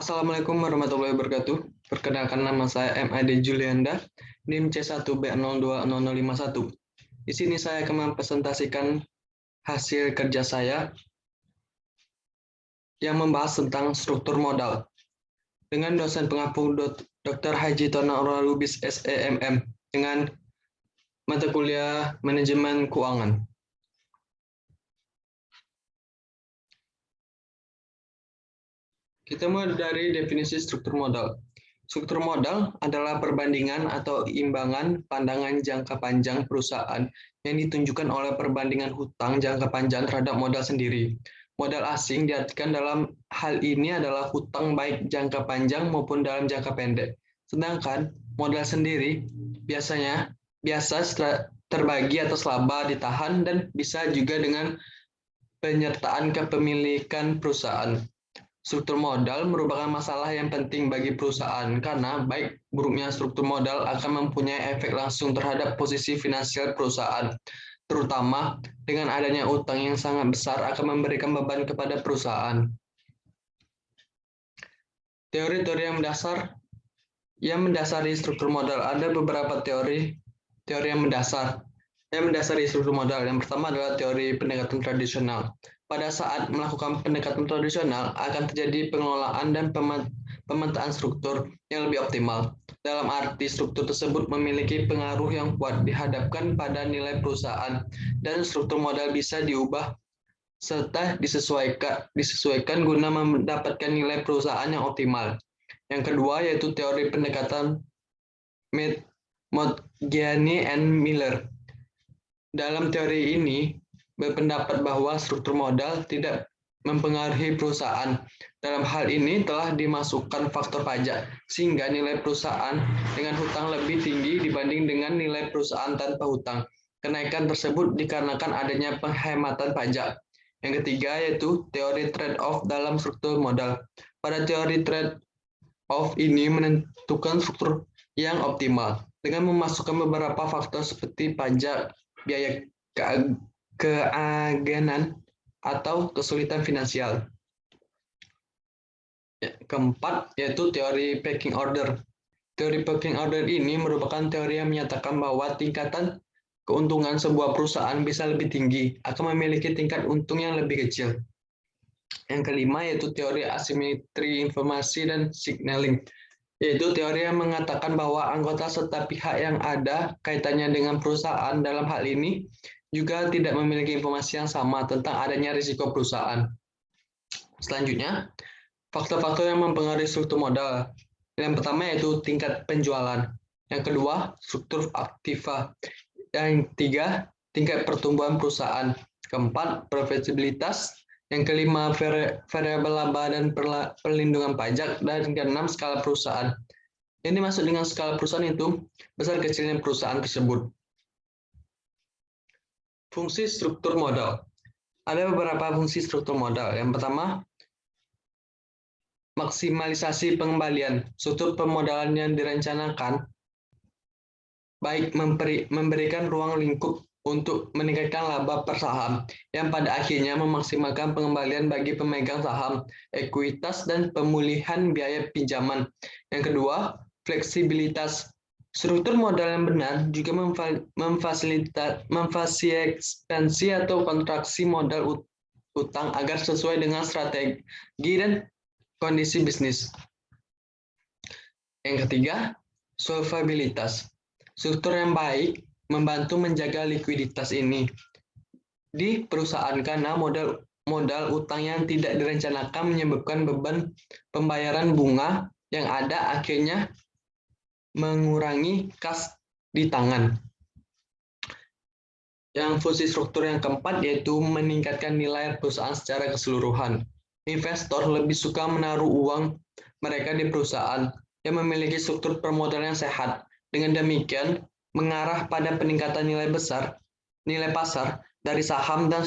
Assalamualaikum warahmatullahi wabarakatuh. Perkenalkan nama saya M.Ade Julianda, NIM C1B020051. Di sini saya akan mempresentasikan hasil kerja saya yang membahas tentang struktur modal dengan dosen pengampu Dr. Haji Tona Lubis SEMM dengan mata kuliah Manajemen Keuangan. Kita mulai dari definisi struktur modal. Struktur modal adalah perbandingan atau imbangan pandangan jangka panjang perusahaan yang ditunjukkan oleh perbandingan hutang jangka panjang terhadap modal sendiri. Modal asing diartikan dalam hal ini adalah hutang baik jangka panjang maupun dalam jangka pendek. Sedangkan modal sendiri biasa terbagi atas laba ditahan dan bisa juga dengan penyertaan kepemilikan perusahaan. Struktur modal merupakan masalah yang penting bagi perusahaan karena baik buruknya struktur modal akan mempunyai efek langsung terhadap posisi finansial perusahaan, terutama dengan adanya utang yang sangat besar akan memberikan beban kepada perusahaan. Teori-teori yang mendasari struktur modal. Ada beberapa teori yang mendasari struktur modal. Yang pertama adalah teori pendekatan tradisional. Pada saat melakukan pendekatan tradisional, akan terjadi pengelolaan dan pemetaan struktur yang lebih optimal. Dalam arti struktur tersebut memiliki pengaruh yang kuat dihadapkan pada nilai perusahaan, dan struktur modal bisa diubah serta disesuaikan guna mendapatkan nilai perusahaan yang optimal. Yang kedua yaitu teori pendekatan Modigliani and Miller. Dalam teori ini berpendapat bahwa struktur modal tidak mempengaruhi perusahaan. Dalam hal ini telah dimasukkan faktor pajak, sehingga nilai perusahaan dengan hutang lebih tinggi dibanding dengan nilai perusahaan tanpa hutang. Kenaikan tersebut dikarenakan adanya penghematan pajak. Yang ketiga yaitu teori trade-off dalam struktur modal. Pada teori trade-off ini menentukan struktur yang optimal dengan memasukkan beberapa faktor seperti pajak, biaya keagenan, atau kesulitan finansial. Keempat, yaitu teori pecking order. Teori pecking order ini merupakan teori yang menyatakan bahwa tingkatan keuntungan sebuah perusahaan bisa lebih tinggi, akan memiliki tingkat untung yang lebih kecil. Yang kelima, yaitu teori asimetri informasi dan signaling, yaitu teori yang mengatakan bahwa anggota serta pihak yang ada kaitannya dengan perusahaan dalam hal ini juga tidak memiliki informasi yang sama tentang adanya risiko perusahaan. Selanjutnya, faktor-faktor yang mempengaruhi struktur modal. Yang pertama yaitu tingkat penjualan. Yang kedua, struktur aktiva. Yang ketiga, tingkat pertumbuhan perusahaan. Keempat, profitabilitas. Yang kelima, variabel laba dan perlindungan pajak. Dan keenam, skala perusahaan. Yang dimaksud dengan skala perusahaan itu besar kecilnya perusahaan tersebut. Fungsi struktur modal. Ada beberapa fungsi struktur modal. Yang pertama, maksimalisasi pengembalian. Struktur pemodalan yang direncanakan baik memberikan ruang lingkup untuk meningkatkan laba per saham, yang pada akhirnya memaksimalkan pengembalian bagi pemegang saham, ekuitas, dan pemulihan biaya pinjaman. Yang kedua, fleksibilitas. Struktur modal yang benar juga memfasilitasi ekspansi atau kontraksi modal utang agar sesuai dengan strategi dan kondisi bisnis. Yang ketiga, solvabilitas. Struktur yang baik membantu menjaga likuiditas ini di perusahaan karena modal utang yang tidak direncanakan menyebabkan beban pembayaran bunga yang ada akhirnya mengurangi kas di tangan. Yang fungsi struktur yang keempat yaitu meningkatkan nilai perusahaan secara keseluruhan. Investor lebih suka menaruh uang mereka di perusahaan yang memiliki struktur permodalan yang sehat. Dengan demikian, mengarah pada peningkatan nilai pasar dari saham dan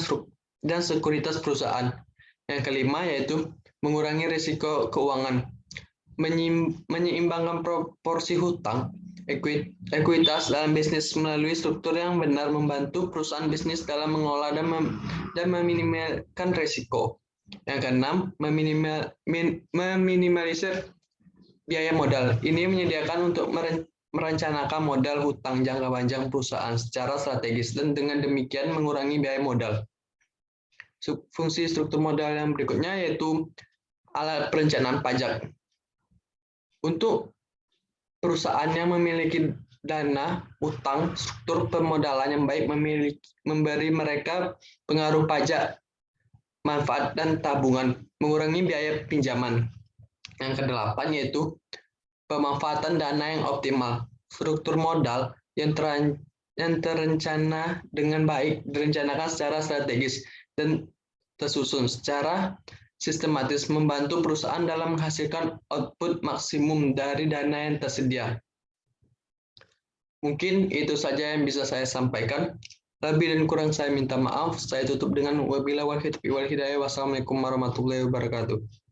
sekuritas perusahaan. Yang kelima yaitu mengurangi risiko keuangan. Menyeimbangkan proporsi hutang, ekuitas dalam bisnis melalui struktur yang benar membantu perusahaan bisnis dalam mengelola dan meminimalkan risiko. Yang keenam, meminimalisir biaya modal. Ini menyediakan untuk merencanakan modal hutang jangka panjang perusahaan secara strategis dan dengan demikian mengurangi biaya modal. Fungsi struktur modal yang berikutnya yaitu alat perencanaan pajak. Untuk perusahaan yang memiliki dana utang, struktur permodalan yang baik memberi mereka pengaruh pajak, manfaat, dan tabungan, mengurangi biaya pinjaman. Yang kedelapan yaitu pemanfaatan dana yang optimal. Struktur modal yang terencana dengan baik direncanakan secara strategis dan tersusun secara sistematis membantu perusahaan dalam menghasilkan output maksimum dari dana yang tersedia. Mungkin itu saja yang bisa saya sampaikan. Lebih dan kurang saya minta maaf. Saya tutup dengan wabillahi wal hidayah. Wassalamualaikum warahmatullahi wabarakatuh.